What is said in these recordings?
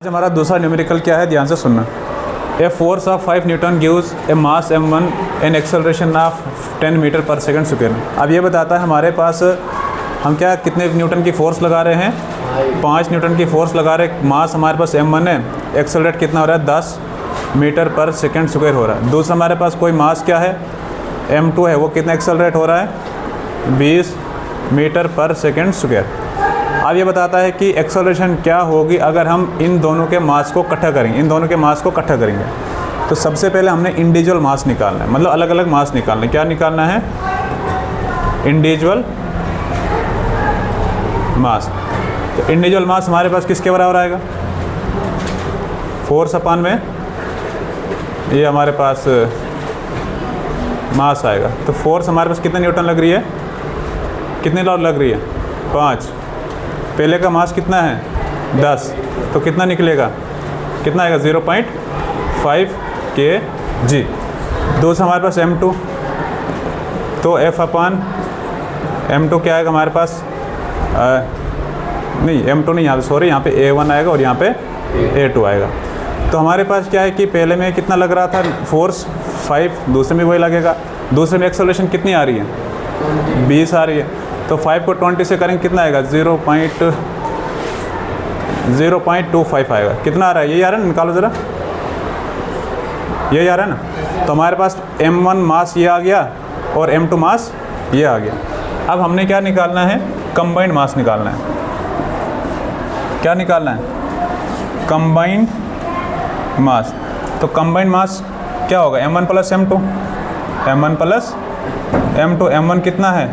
आज हमारा दूसरा न्यूमेरिकल क्या है, ध्यान से सुनना। A force of 5 newton gives a mass m1 an acceleration of 10 metre per second square. अब ये बताता है हमारे पास हम क्या कितने न्यूटन की फोर्स लगा रहे हैं, 5 न्यूटन की फोर्स लगा रहे। मास हमारे पास m1 है, एक्सेलरेट कितना हो रहा है 10 मीटर पर सेकंड स्क्वायर हो रहा है। दूसरा हमारे पास कोई मास क्या है m2 है, वो कितना एक्सेलरेट हो रहा है 20 मीटर पर सेकंड स्क्वायर। अब ये बताता है कि एक्सेलरेशन क्या होगी अगर हम इन दोनों के मास को इकट्ठा करेंगे, इन दोनों के मास को इकट्ठा करेंगे। तो सबसे पहले हमने इंडिविजुअल मास निकालना है, मतलब अलग अलग मास निकालना है। क्या निकालना है? इंडिविजुअल मास। तो इंडिविजुअल मास हमारे पास किसके बराबर आएगा? फोर्स अपान में ये हमारे पास मास आएगा। तो फोर्स हमारे पास कितने न्यूटन लग रही है, कितने लग रही है 5। पहले का मास कितना है 10, तो कितना निकलेगा, कितना आएगा 0.5 kg। दूसरा हमारे पास m2, तो F अपान m2 क्या आएगा हमारे पास, नहीं m2 नहीं, यहाँ पे सॉरी, यहाँ पे A1 आएगा और यहाँ पे A2 आएगा। तो हमारे पास क्या है कि पहले में कितना लग रहा था फोर्स 5, दूसरे में वही लगेगा। दूसरे में एक्सेलरेशन कितनी आ रही है 20 आ रही है। तो 5 को 20 से करेंगे कितना आएगा 0.25 आएगा। कितना आ रहा है, यही आ रहा है ना, निकालो ज़रा, यही आ रहा है ना। तो हमारे पास m1 मास ये आ गया और m2 मास ये आ गया। अब हमने क्या निकालना है, कंबाइंड मास निकालना है। क्या निकालना है? कंबाइंड मास। तो कंबाइंड मास क्या होगा, m1 plus m2, m1 plus m2। m1 कितना है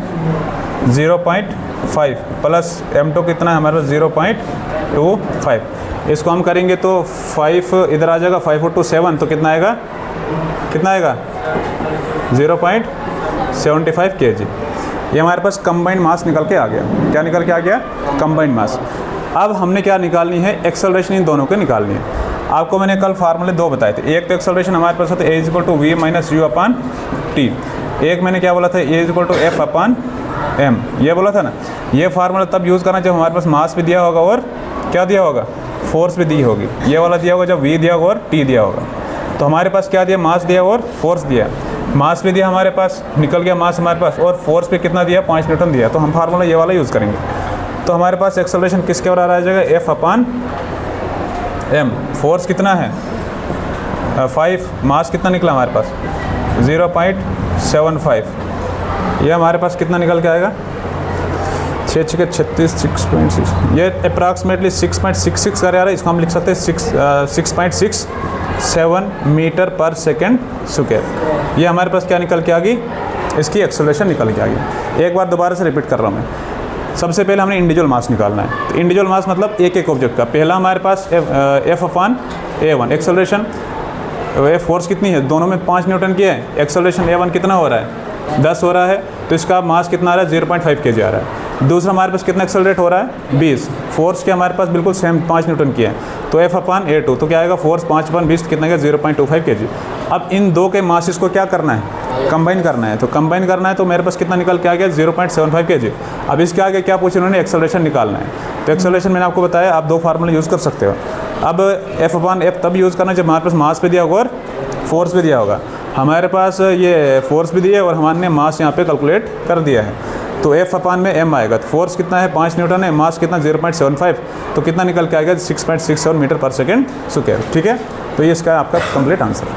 0.5 प्लस m2 कितना है हमारे पास 0.25। इसको हम करेंगे तो 5 इधर आ जाएगा, 5 और 2 7, तो कितना आएगा, कितना आएगा 0.75 kg। ये हमारे पास कंबाइंड मास निकल के आ गया। क्या निकल के आ गया? कंबाइंड मास। अब हमने क्या निकालनी है, एक्सेलरेशन इन दोनों को निकालनी है। आपको मैंने कल फार्मूले 2 बताए थे। एक तो एक्सेलरेशन हमारे पास होता है A=v-u/t। एक मैंने क्या बोला था, A=F/m, ये बोला था ना। ये फार्मूला तब यूज़ करना जब हमारे पास मास भी दिया होगा और क्या दिया होगा, फोर्स भी दी होगी। ये वाला दिया होगा जब v दिया होगा और t दिया होगा। तो हमारे पास क्या दिया, मास दिया और फोर्स दिया। मास भी दिया हमारे पास, निकल गया मास हमारे पास, और फोर्स भी कितना दिया 5 न्यूटन दिया। तो हम फार्मूला ये वाला यूज़ करेंगे। तो हमारे पास एक्सेलरेशन किसके बराबर आ जाएगा, F/m। फोर्स कितना है 5, मास कितना निकला हमारे पास 0.75। ये हमारे पास कितना निकल के आएगा 6×36 6.6, ये अप्रॉक्सीमेटली 6.66 कर आ रहा है। इसको हम लिख सकते हैं 6.67 मीटर पर सेकेंड स्क्वायर। ये हमारे पास क्या निकल के आ गई, इसकी एक्सेलरेशन निकल के आ गई। एक बार दोबारा से रिपीट कर रहा हूँ मैं। सबसे पहले हमने इंडिविजुअल मास निकालना है। तो इंडिविजुअल मास मतलब एक एक ऑब्जेक्ट का। पहला हमारे पास F/A1 एक्सेलरेशन, फोर्स कितनी है, दोनों में 5 न्यूटन की है। एक्सेलरेशन A1 कितना हो रहा है 10 हो रहा है, तो इसका मास कितना आ रहा है 0.5 kg आ रहा है। दूसरा हमारे पास कितना एक्सेलरेट हो रहा है 20। फोर्स के हमारे पास बिल्कुल सेम 5 न्यूटन की है, तो F/A2, तो क्या आएगा फोर्स 5/20 कितना का 0.25 kg। अब इन दो के मासेस को क्या करना है, कंबाइन करना है। तो कंबाइन करना है तो मेरे पास कितना निकल के आ गया 0.75 kg। अब इसके आगे क्या पूछे उन्होंने, एक्सेलरेशन निकालना है। तो एक्सेलरेशन मैंने आपको बताया, आप 2 फार्मूले यूज़ कर सकते हो। अब F/F तब यूज़ करना जब हमारे पास मास भी दिया होगा और फोर्स भी दिया होगा। हमारे पास ये फोर्स भी दिया है और हमारे मास यहाँ पे कैलकुलेट कर दिया है। तो F/m आएगा। तो फोर्स कितना है 5 न्यूटन है, मास कितना 0.75, तो कितना निकल के आएगा 6.67 मीटर पर सेकेंड स्क्वायर। ठीक है, तो ये इसका आपका कंप्लीट आंसर है।